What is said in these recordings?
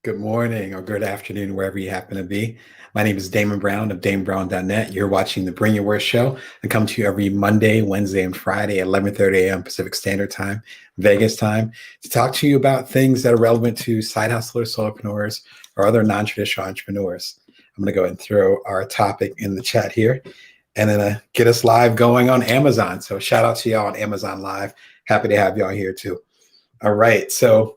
Good morning or good afternoon, wherever you happen to be. My name is Damon Brown of DamonBrown.net. You're watching the Bring Your Worst Show. I come to you every Monday, Wednesday, and Friday at 11:30 a.m. Pacific Standard Time, Vegas time, to talk to you about things that are relevant to side hustlers, solopreneurs, or other non-traditional entrepreneurs. I'm going to go ahead and throw our topic in the chat here and then get us live going on Amazon. So shout out to y'all on Amazon Live. Happy to have y'all here too. All right. So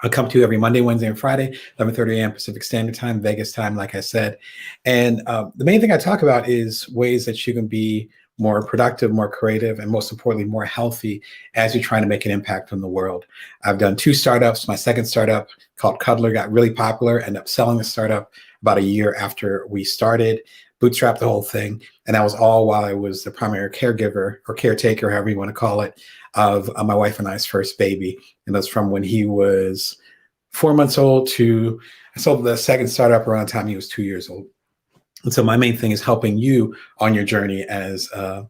I'll come to you every Monday, Wednesday, and Friday, 11:30 a.m. Pacific Standard Time, Vegas time, like I said. And the main thing I talk about is ways that you can be more productive, more creative, and most importantly, more healthy as you're trying to make an impact on the world. I've done 2 startups. My second startup called Cuddler got really popular, ended up selling the startup about a year after we started, bootstrapped the whole thing. And that was all while I was the primary caregiver or caretaker, however you want to call it, of my wife and I's first baby. And that's from when he was 4 months old to I sold the second startup around the time he was 2 years old. And so my main thing is helping you on your journey as a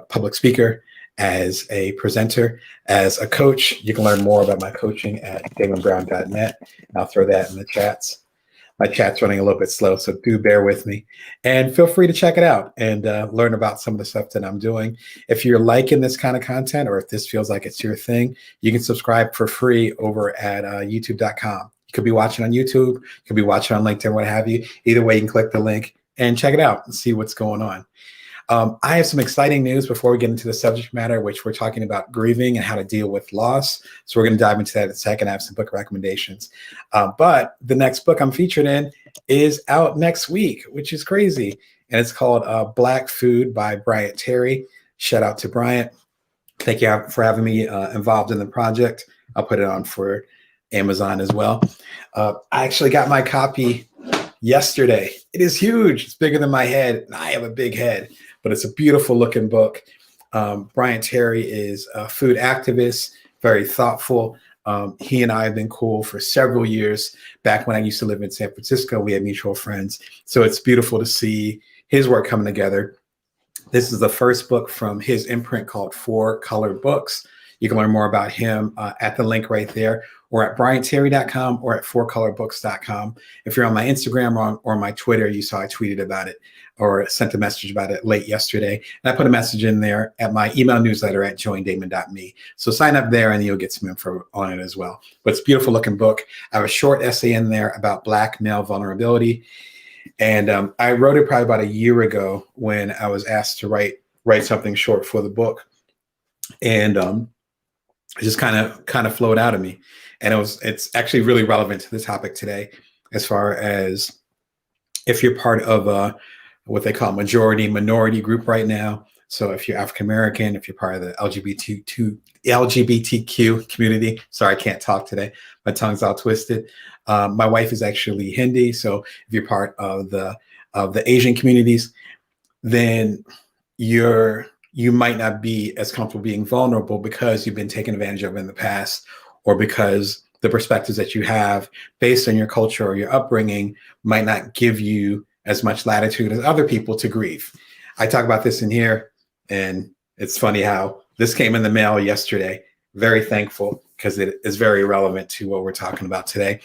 public speaker, as a presenter, as a coach. You can learn more about my coaching at DamonBrown.net. I'll throw that in the chats. My chat's running a little bit slow, so do bear with me. And feel free to check it out and learn about some of the stuff that I'm doing. If you're liking this kind of content, or if this feels like it's your thing, you can subscribe for free over at youtube.com. You could be watching on YouTube, you could be watching on LinkedIn, what have you. Either way, you can click the link and check it out and see what's going on. I have some exciting news before we get into the subject matter, which we're talking about grieving and how to deal with loss. So we're going to dive into that in a second. I have some book recommendations. But the next book I'm featured in is out next week, which is crazy. And it's called Black Food by Bryant Terry. Shout out to Bryant. Thank you for having me involved in the project. I'll put it on for Amazon as well. I actually got my copy yesterday. It is huge. It's bigger than my head. And I have a big head. But it's a beautiful looking book. Bryant Terry is a food activist, very thoughtful. He and I have been cool for several years. Back when I used to live in San Francisco, we had mutual friends. So it's beautiful to see his work coming together. This is the first book from his imprint called 4 Colored Books. You can learn more about him at the link right there, or at bryantterry.com or at 4coloredbooks.com. If you're on my Instagram or my Twitter, you saw I tweeted about it or sent a message about it late yesterday. And I put a message in there at my email newsletter at joindamon.me. So sign up there and you'll get some info on it as well. But it's a beautiful looking book. I have a short essay in there about Black male vulnerability. And I wrote it probably about a year ago when I was asked to write something short for the book. And it just kind of flowed out of me. And it's actually really relevant to the topic today, as far as if you're part of what they call minority group right now. So if you're African American, if you're part of the LGBTQ community, sorry, I can't talk today. My tongue's all twisted. My wife is actually Hindi. So if you're part of the Asian communities, then you might not be as comfortable being vulnerable because you've been taken advantage of in the past, or because the perspectives that you have based on your culture or your upbringing might not give you as much latitude as other people to grieve. I talk about this in here, and it's funny how this came in the mail yesterday. Very thankful, because it is very relevant to what we're talking about today.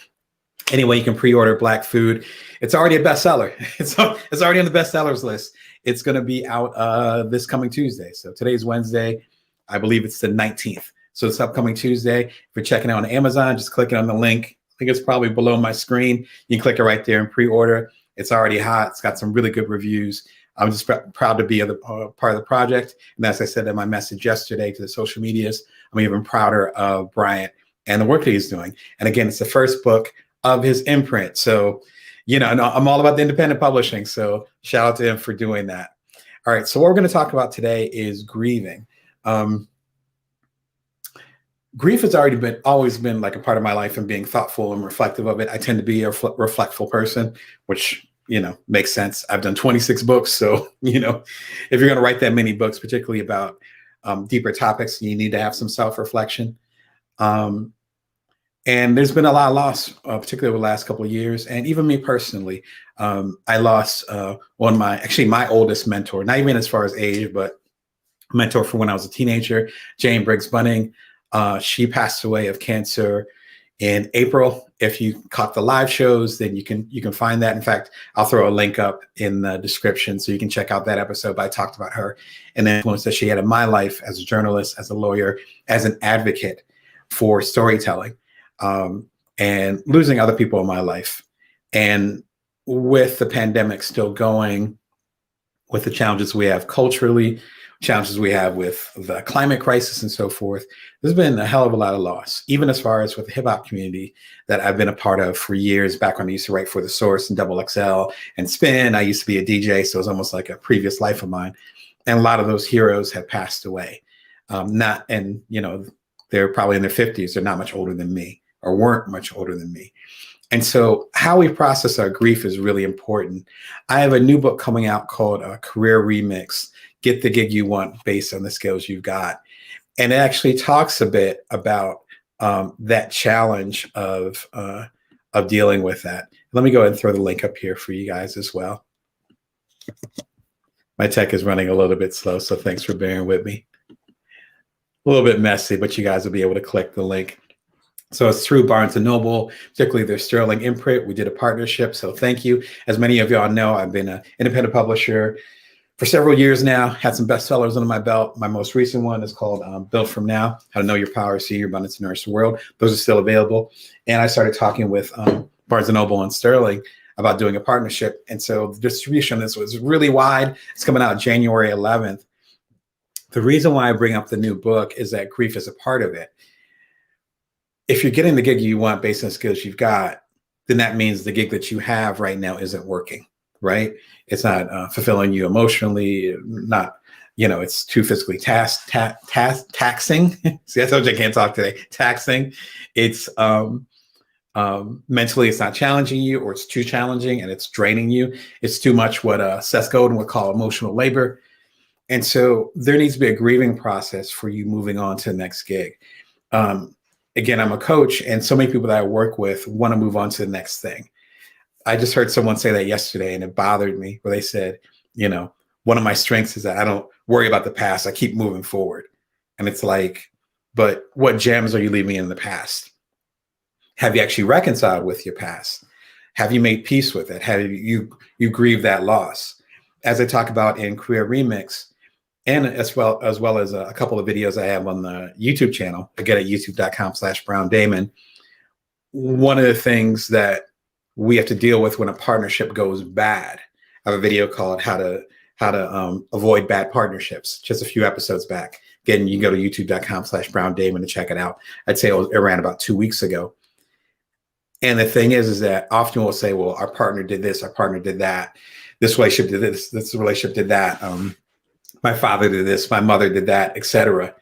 Anyway, you can pre-order Black Food. It's already a bestseller. It's already on the bestsellers list. It's going to be out this coming Tuesday. So today's Wednesday. I believe it's the 19th. So it's upcoming Tuesday. If you're checking out on Amazon, just clicking on the link. I think it's probably below my screen. You can click it right there and pre-order. It's already hot. It's got some really good reviews. I'm just proud to be part of the project. And as I said in my message yesterday to the social medias, I'm even prouder of Bryant and the work that he's doing. And again, it's the first book of his imprint. So, I'm all about the independent publishing. So shout out to him for doing that. All right. So what we're going to talk about today is grieving. Grief has always been like a part of my life, and being thoughtful and reflective of it. I tend to be a reflectful person, which, makes sense. I've done 26 books. So, if you're going to write that many books, particularly about deeper topics, you need to have some self-reflection. And there's been a lot of loss, particularly over the last couple of years. And even me personally, I lost my oldest mentor, not even as far as age, but mentor from when I was a teenager, Jane Briggs Bunning. She passed away of cancer in April. if you caught the live shows, then you can find that. In fact, I'll throw a link up in the description so you can check out that episode. But I talked about her and the influence that she had in my life as a journalist, as a lawyer, as an advocate for storytelling, and losing other people in my life. And with the pandemic still going, with the challenges we have culturally, challenges we have with the climate crisis and so forth, there's been a hell of a lot of loss, even as far as with the hip hop community that I've been a part of for years. Back when I used to write for The Source and Double XL and Spin, I used to be a DJ. So it was almost like a previous life of mine. And a lot of those heroes have passed away. They're probably in their 50s. They're not much older than me, or weren't much older than me. And so how we process our grief is really important. I have a new book coming out called Career Remix, Get the Gig You Want Based on the Skills You've Got. And it actually talks a bit about that challenge of dealing with that. Let me go ahead and throw the link up here for you guys as well. My tech is running a little bit slow, so thanks for bearing with me. A little bit messy, but you guys will be able to click the link. So it's through Barnes & Noble, particularly their Sterling imprint. We did a partnership, so thank you. As many of y'all know, I've been an independent publisher for several years now, had some bestsellers under my belt. My most recent one is called Built From Now, How to Know Your Power, See Your Abundance, and Nourish the World. Those are still available. And I started talking with Barnes & Noble and Sterling about doing a partnership. And so the distribution on this was really wide. It's coming out January 11th. The reason why I bring up the new book is that grief is a part of it. If you're getting the gig you want based on the skills you've got, then that means the gig that you have right now isn't working, right? It's not fulfilling you emotionally, not, it's too physically taxing. See, I told you I can't talk today. Taxing. It's mentally, it's not challenging you, or it's too challenging and it's draining you. It's too much what Seth Godin would call emotional labor. And so there needs to be a grieving process for you moving on to the next gig. Again, I'm a coach, and so many people that I work with want to move on to the next thing. I just heard someone say that yesterday, and it bothered me, where they said, one of my strengths is that I don't worry about the past. I keep moving forward. And it's like, but what gems are you leaving in the past? Have you actually reconciled with your past? Have you made peace with it? Have you grieved that loss? As I talk about in Career Remix, and as well as a couple of videos I have on the YouTube channel, again at youtube.com/BrownDamon. One of the things that we have to deal with when a partnership goes bad, I have a video called how to avoid bad partnerships, just a few episodes back. Again, you can go to youtube.com/BrownDamon to check it out. I'd say it ran about 2 weeks ago. And the thing is that often we'll say, well, our partner did this, our partner did that. This relationship did this relationship did that. My father did this, my mother did that, etc.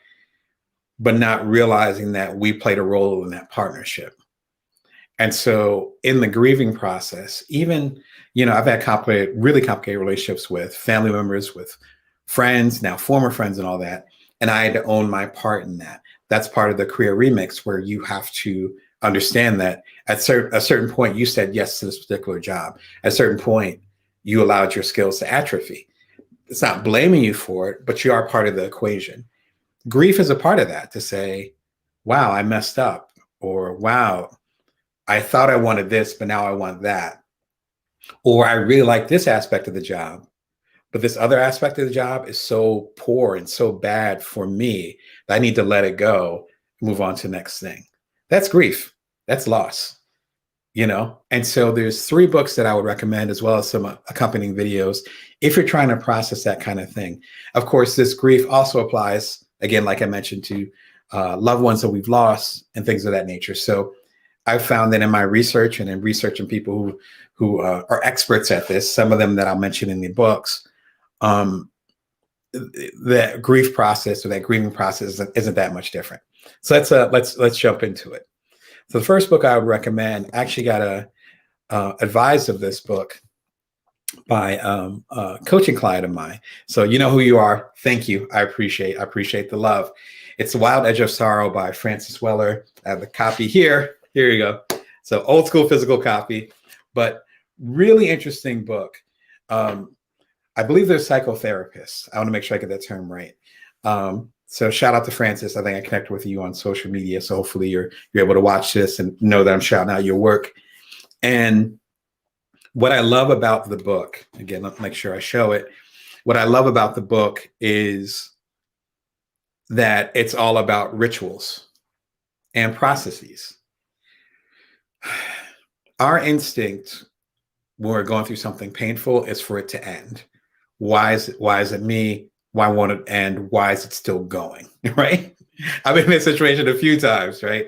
But not realizing that we played a role in that partnership. And so in the grieving process, even, I've had really complicated relationships with family members, with friends, now former friends and all that. And I had to own my part in that. That's part of the Career Remix, where you have to understand that at a certain point, you said yes to this particular job. At a certain point, you allowed your skills to atrophy. It's not blaming you for it, but you are part of the equation. Grief is a part of that, to say, wow, I messed up, or wow, I thought I wanted this, but now I want that. Or I really like this aspect of the job, but this other aspect of the job is so poor and so bad for me that I need to let it go, move on to the next thing. That's grief. That's loss. And so there's 3 books that I would recommend, as well as some accompanying videos, if you're trying to process that kind of thing. Of course, this grief also applies, again, like I mentioned, to loved ones that we've lost and things of that nature. So I've found that in my research and in researching people who are experts at this, some of them that I'll mention in the books, the grief process, or that grieving process, isn't that much different. So let's jump into it. So the first book I would recommend, I actually got advised of this book by a coaching client of mine. So you know who you are. Thank you. I appreciate the love. It's The Wild Edge of Sorrow by Francis Weller. I have the copy here. Here you go. So old school physical copy, but really interesting book. I believe they're psychotherapists. I want to make sure I get that term right. So shout out to Francis. I think I connected with you on social media. So hopefully you're able to watch this and know that I'm shouting out your work. And what I love about the book, again, let's make sure I show it. What I love about the book is that it's all about rituals and processes. Our instinct when we're going through something painful is for it to end. Why is it me? Why won't it end? Why is it still going? Right? I've been in this situation a few times, right?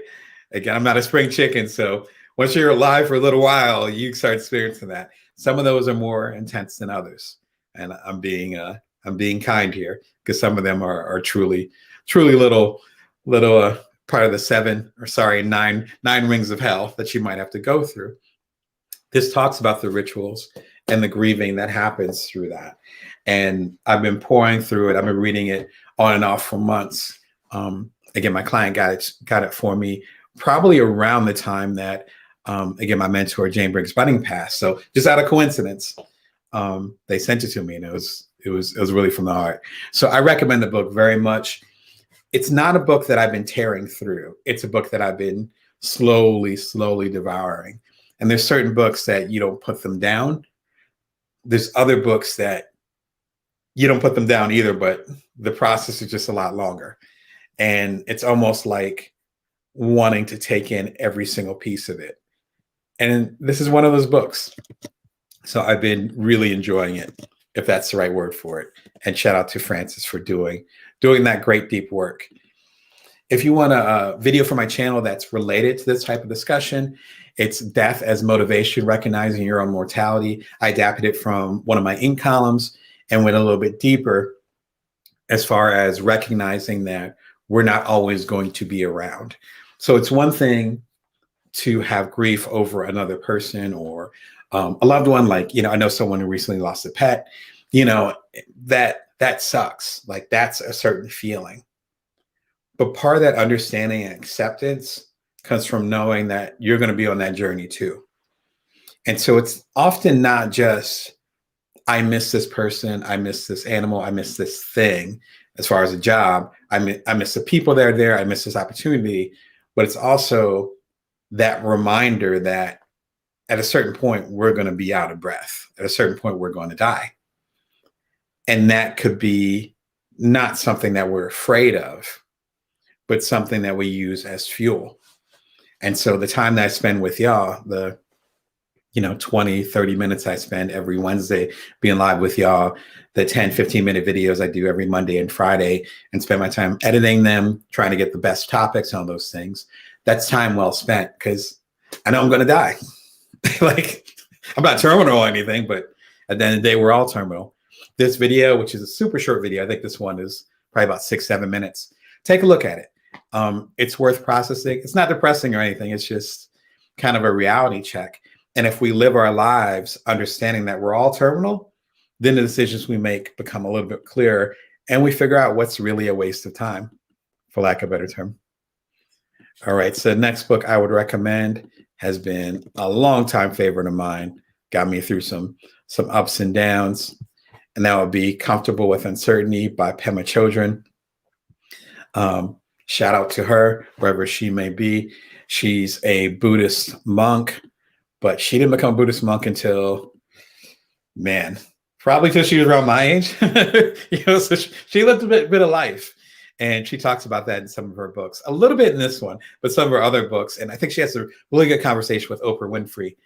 Again, I'm not a spring chicken. So once you're alive for a little while, you start experiencing that. Some of those are more intense than others. And I'm being kind here because some of them are truly little part of the nine rings of hell that you might have to go through. This talks about the rituals and the grieving that happens through that. And I've been pouring through it. I've been reading it on and off for months. Again, my client got it for me probably around the time that, again, my mentor, Jane Briggs Budding, passed. So just out of coincidence, they sent it to me, and it was really from the heart. So I recommend the book very much. It's not a book that I've been tearing through. It's a book that I've been slowly devouring. And there's certain books that you don't put them down. There's other books that you don't put them down either, but the process is just a lot longer. And it's almost like wanting to take in every single piece of it. And this is one of those books. So I've been really enjoying it, if that's the right word for it. And shout out to Francis for doing that great deep work. If you want a video for my channel that's related to this type of discussion, it's Death as Motivation, Recognizing Your Own Mortality. I adapted it from one of my ink columns and went a little bit deeper as far as recognizing that we're not always going to be around. So it's one thing to have grief over another person or a loved one. Like, I know someone who recently lost a pet, that sucks. Like, that's a certain feeling. But part of that understanding and acceptance comes from knowing that you're going to be on that journey too. And so it's often not just, I miss this person, I miss this animal, I miss this thing as far as a job. I miss the people that are there, I miss this opportunity. But it's also that reminder that at a certain point, we're going to be out of breath. At a certain point, we're going to die. And that could be not something that we're afraid of, but something that we use as fuel. And so the time that I spend with y'all, the 20, 30 minutes I spend every Wednesday being live with y'all, the 10, 15-minute videos I do every Monday and Friday, and spend my time editing them, trying to get the best topics on those things. That's time well spent because I know I'm going to die. Like, I'm not terminal or anything, but at the end of the day, we're all terminal. This video, which is a super short video, I think this one is probably about 6-7 minutes. Take a look at it. It's worth processing. It's not depressing or anything. It's just kind of a reality check. And if we live our lives understanding that we're all terminal, then the decisions we make become a little bit clearer and we figure out what's really a waste of time, for lack of a better term. All right. So the next book I would recommend has been a longtime favorite of mine, got me through some ups and downs. And that would be Comfortable with Uncertainty by Pema Chodron. Shout out to her, wherever she may be. She's a Buddhist monk, but she didn't become a Buddhist monk until, probably till she was around my age. So she lived a bit of life. And she talks about that in some of her books, a little bit in this one, but some of her other books. And I think she has a really good conversation with Oprah Winfrey,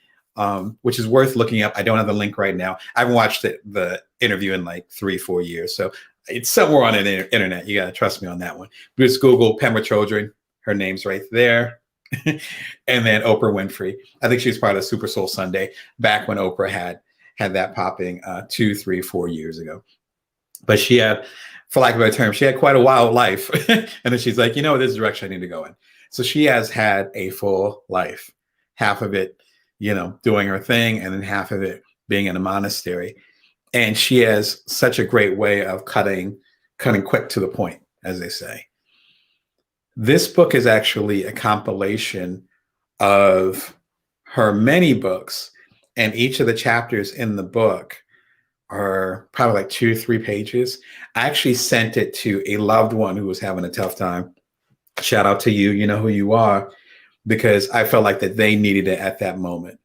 which is worth looking up. I don't have the link right now. I haven't watched the interview in like 3-4 years. So it's somewhere on the internet. You got to trust me on that one. Just Google Pema Chodron. Her name's right there. And then Oprah Winfrey. I think she was part of Super Soul Sunday back when Oprah had that popping 2, 3, 4 years ago. But she had, for lack of a better term, she had quite a wild life. And then she's like, this is the direction I need to go in. So she has had a full life, half of it, doing her thing, and then half of it being in a monastery. And she has such a great way of cutting quick to the point, as they say. This book is actually a compilation of her many books, and each of the chapters in the book are probably like 2 or 3 pages. I actually sent it to a loved one who was having a tough time. Shout out to you. You know who you are, because I felt like that they needed it at that moment.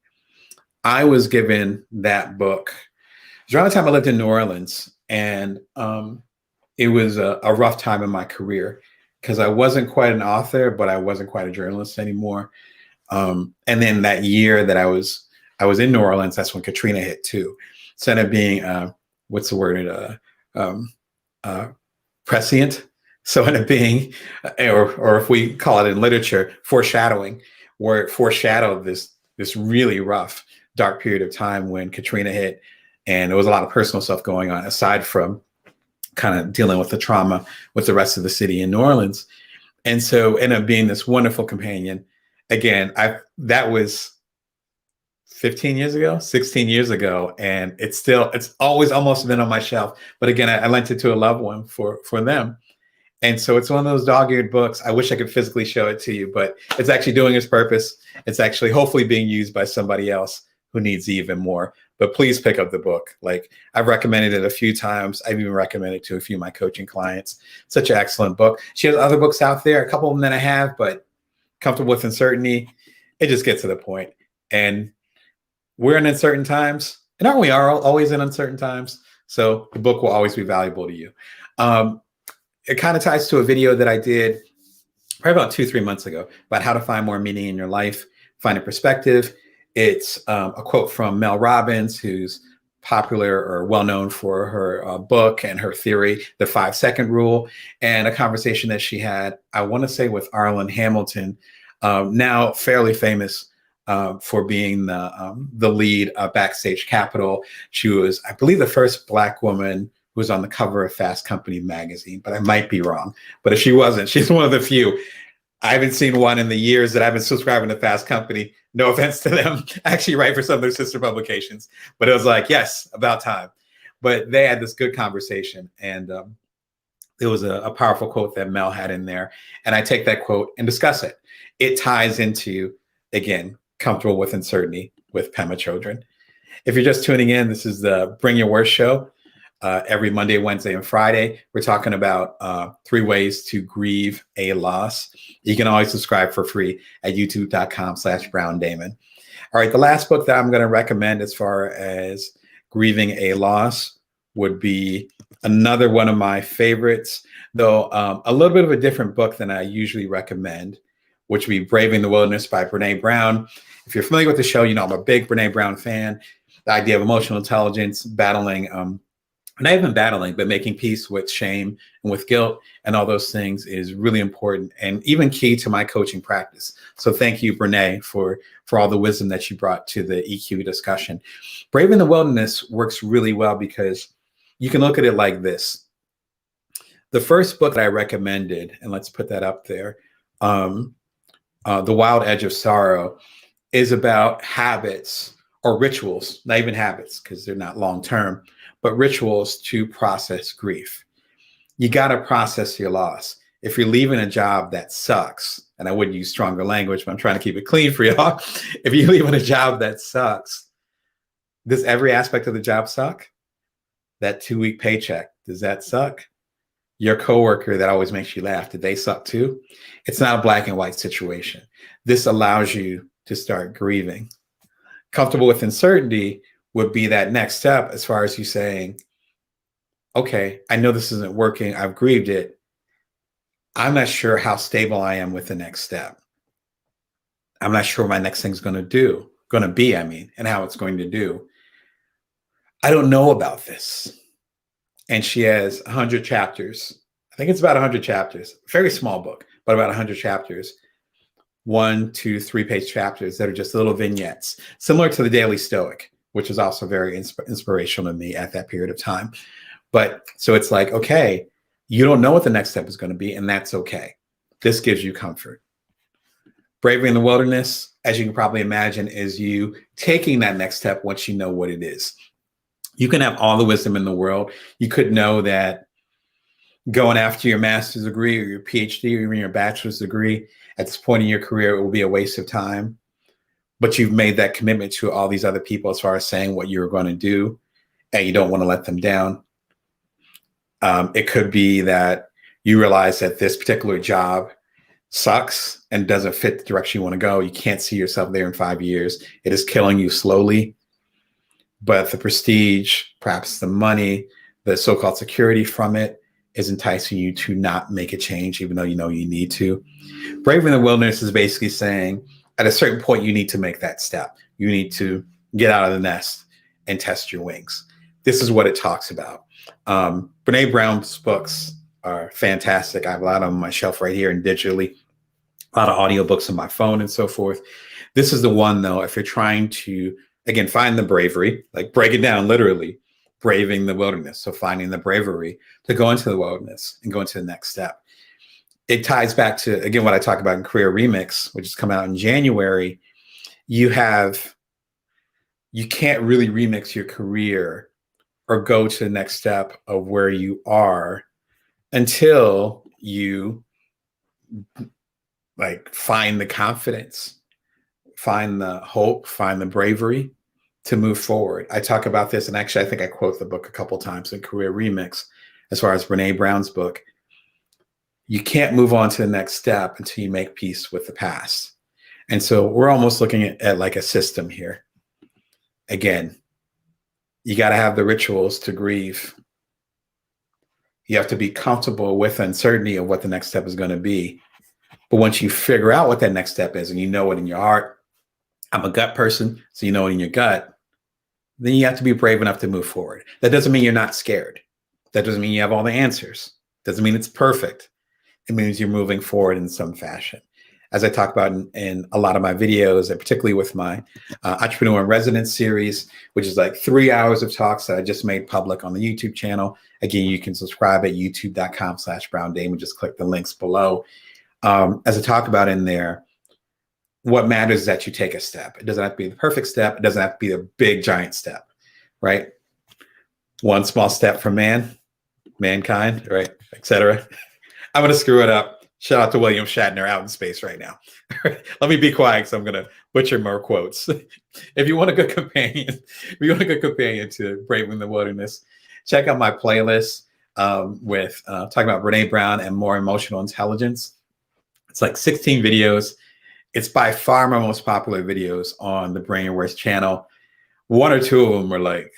I was given that book. It was around the time I lived in New Orleans, and it was a rough time in my career because I wasn't quite an author, but I wasn't quite a journalist anymore. And then that year that I was in New Orleans, that's when Katrina hit too. So it ended up being what's the word? Prescient. So it ended up being, or if we call it in literature, foreshadowing, where it foreshadowed this really rough, dark period of time when Katrina hit, and there was a lot of personal stuff going on aside from kind of dealing with the trauma with the rest of the city in New Orleans. And so ended up being this wonderful companion. Again, that was 15 years ago, 16 years ago, and it's always almost been on my shelf. But again, I lent it to a loved one for them. And so it's one of those dog-eared books. I wish I could physically show it to you, but it's actually doing its purpose. It's actually hopefully being used by somebody else who needs even more. But please pick up the book. Like, I've recommended it a few times. I've even recommended it to a few of my coaching clients. Such an excellent book. She has other books out there, a couple of them that I have, but Comfortable with Uncertainty, it just gets to the point. And we're in uncertain times, and aren't we always in uncertain times? So the book will always be valuable to you. It kind of ties to a video that I did probably about 2-3 months ago about how to find more meaning in your life, find a perspective. It's a quote from Mel Robbins, who's popular or well-known for her book and her theory, the 5-second rule, and a conversation that she had, I want to say, with Arlen Hamilton, now fairly famous for being the lead Backstage Capital. She was, I believe, the first Black woman who was on the cover of Fast Company magazine, but I might be wrong. But if she wasn't, she's one of the few. I haven't seen one in the years that I've been subscribing to Fast Company. No offense to them. I actually write for some of their sister publications, but it was like, yes, about time. But they had this good conversation, and there was a powerful quote that Mel had in there, and I take that quote and discuss it. It ties into, again, Comfortable with Uncertainty with Pema Chodron. If you're just tuning in, this is the Bring Your Worst show. Every Monday, Wednesday, and Friday, we're talking about 3 ways to grieve a loss. You can always subscribe for free at youtube.com/BrownDamon. All right, the last book that I'm going to recommend as far as grieving a loss would be another one of my favorites, though a little bit of a different book than I usually recommend, which would be Braving the Wilderness by Brene Brown. If you're familiar with the show, you know I'm a big Brene Brown fan. The idea of emotional intelligence, battling not even battling, but making peace with shame and with guilt and all those things is really important and even key to my coaching practice. So thank you, Brene, for all the wisdom that you brought to the EQ discussion. Braving the Wilderness works really well because you can look at it like this. The first book that I recommended, and let's put that up there, The Wild Edge of Sorrow, is about habits or rituals, not even habits because they're not long-term, but rituals to process grief. You got to process your loss. If you're leaving a job that sucks, and I wouldn't use stronger language, but I'm trying to keep it clean for y'all. If you're leaving a job that sucks, does every aspect of the job suck? That 2-week paycheck, does that suck? Your coworker that always makes you laugh, did they suck too? It's not a black and white situation. This allows you to start grieving. Comfortable with Uncertainty would be that next step as far as you saying, okay, I know this isn't working. I've grieved it. I'm not sure how stable I am with the next step. I'm not sure what my next thing's going to be, and how it's going to do. I don't know about this. And she has 100 chapters. I think it's about 100 chapters, very small book, but about 100 chapters. 1, 2, 3-page chapters that are just little vignettes, similar to the Daily Stoic, which was also very inspirational to me at that period of time. But so it's like, okay, you don't know what the next step is going to be, and that's okay. This gives you comfort. Bravery in the Wilderness, as you can probably imagine, is you taking that next step once you know what it is. You can have all the wisdom in the world. You could know that going after your master's degree or your PhD or even your bachelor's degree at this point in your career, it will be a waste of time. But you've made that commitment to all these other people as far as saying what you're going to do. and you don't want to let them down. It could be that you realize that this particular job sucks and doesn't fit the direction you want to go. You can't see yourself there in 5 years. It is killing you slowly. But the prestige, perhaps the money, the so-called security from it is enticing you to not make a change, even though you know you need to. Brave in the Wilderness is basically saying at a certain point, you need to make that step. You need to get out of the nest and test your wings. This is what it talks about. Brene Brown's books are fantastic. I have a lot of them on my shelf right here and digitally, a lot of audiobooks on my phone and so forth. This is the one, though, if you're trying to, again, find the bravery, like break it down literally, braving the wilderness. So finding the bravery to go into the wilderness and go into the next step. It ties back to, again, what I talk about in Career Remix, which is coming out in January. You can't really remix your career or go to the next step of where you are until you like find the confidence, find the hope, find the bravery to move forward. I talk about this, and actually I think I quote the book a couple of times in Career Remix as far as Brene Brown's book. You can't move on to the next step until you make peace with the past. And so we're almost looking at like a system here. Again, you got to have the rituals to grieve. You have to be comfortable with uncertainty of what the next step is going to be. But once you figure out what that next step is and you know it in your heart, I'm a gut person, so you know it in your gut, then you have to be brave enough to move forward. That doesn't mean you're not scared. That doesn't mean you have all the answers. Doesn't mean it's perfect. It means you're moving forward in some fashion. As I talk about in a lot of my videos, and particularly with my Entrepreneur in Residence series, which is like 3 hours of talks that I just made public on the YouTube channel. Again, you can subscribe at youtube.com/BrownDamon. Just click the links below. As I talk about in there, what matters is that you take a step. It doesn't have to be the perfect step. It doesn't have to be a big, giant step, right? One small step for mankind, right, etc. I'm going to screw it up. Shout out to William Shatner out in space right now. Let me be quiet because I'm going to butcher more quotes. If you want a good companion, to Brave in the Wilderness, check out my playlist with talking about Brene Brown and more emotional intelligence. It's like 16 videos. It's by far my most popular videos on the Brainware's channel. One or two of them were like,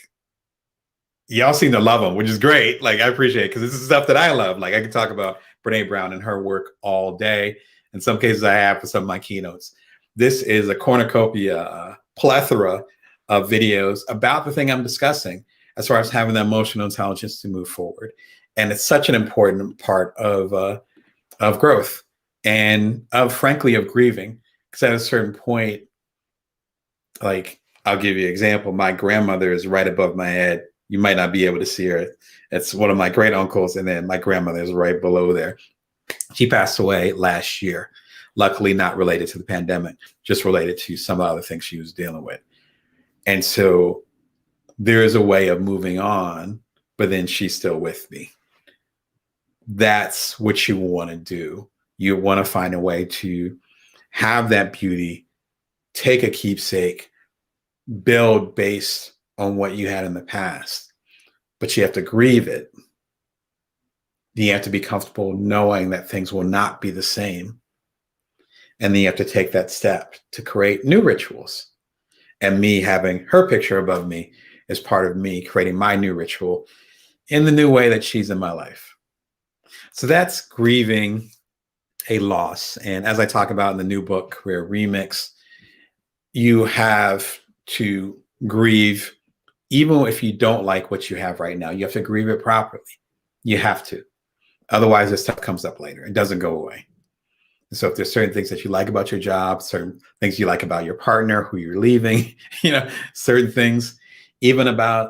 y'all seem to love them, which is great. Like, I appreciate it because this is stuff that I love. Like, I can talk about Brene Brown and her work all day. In some cases, I have for some of my keynotes. This is a cornucopia, plethora of videos about the thing I'm discussing as far as having the emotional intelligence to move forward. And it's such an important part of growth and frankly, of grieving. Because at a certain point, like, I'll give you an example. My grandmother is right above my head. You might not be able to see her. It's one of my great uncles, and then my grandmother is right below there. She passed away last year. Luckily, not related to the pandemic, just related to some other things she was dealing with. And so there is a way of moving on, but then she's still with me. That's what you want to do. You want to find a way to have that beauty, take a keepsake, build based on what you had in the past, but you have to grieve it. You have to be comfortable knowing that things will not be the same. And then you have to take that step to create new rituals. And me having her picture above me is part of me creating my new ritual in the new way that she's in my life. So that's grieving a loss. And as I talk about in the new book, Career Remix, you have to grieve. Even if you don't like what you have right now, you have to grieve it properly. You have to. Otherwise, this stuff comes up later. It doesn't go away. So if there's certain things that you like about your job, certain things you like about your partner, who you're leaving, certain things, even about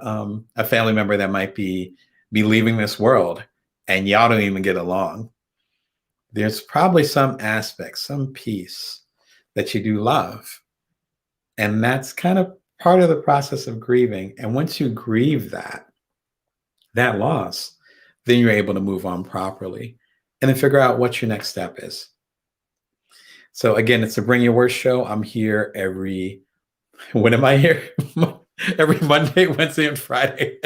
a family member that might be leaving this world and y'all don't even get along, there's probably some aspect, some piece that you do love. And that's kind of part of the process of grieving. And once you grieve that loss, then you're able to move on properly and then figure out what your next step is. So again, it's the Bring Your Worst show. I'm here when am I here? every Monday, Wednesday, and Friday.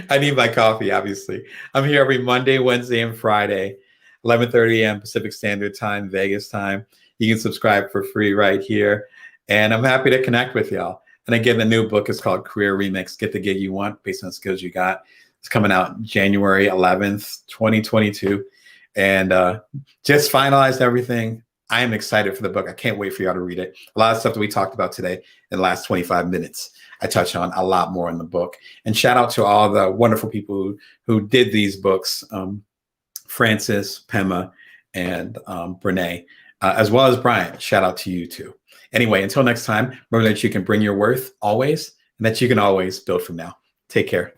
I need my coffee, obviously. I'm here every Monday, Wednesday, and Friday, 11:30 a.m. Pacific Standard Time, Vegas time. You can subscribe for free right here. And I'm happy to connect with y'all. And again, the new book is called Career Remix, Get the Gig You Want Based on the Skills You Got. It's coming out January 11th, 2022. And just finalized everything. I am excited for the book. I can't wait for y'all to read it. A lot of stuff that we talked about today in the last 25 minutes, I touch on a lot more in the book. And shout out to all the wonderful people who did these books, Francis, Pema, and Brene, as well as Bryant. Shout out to you too. Anyway, until next time, remember that you can bring your worth always, and that you can always build from now. Take care.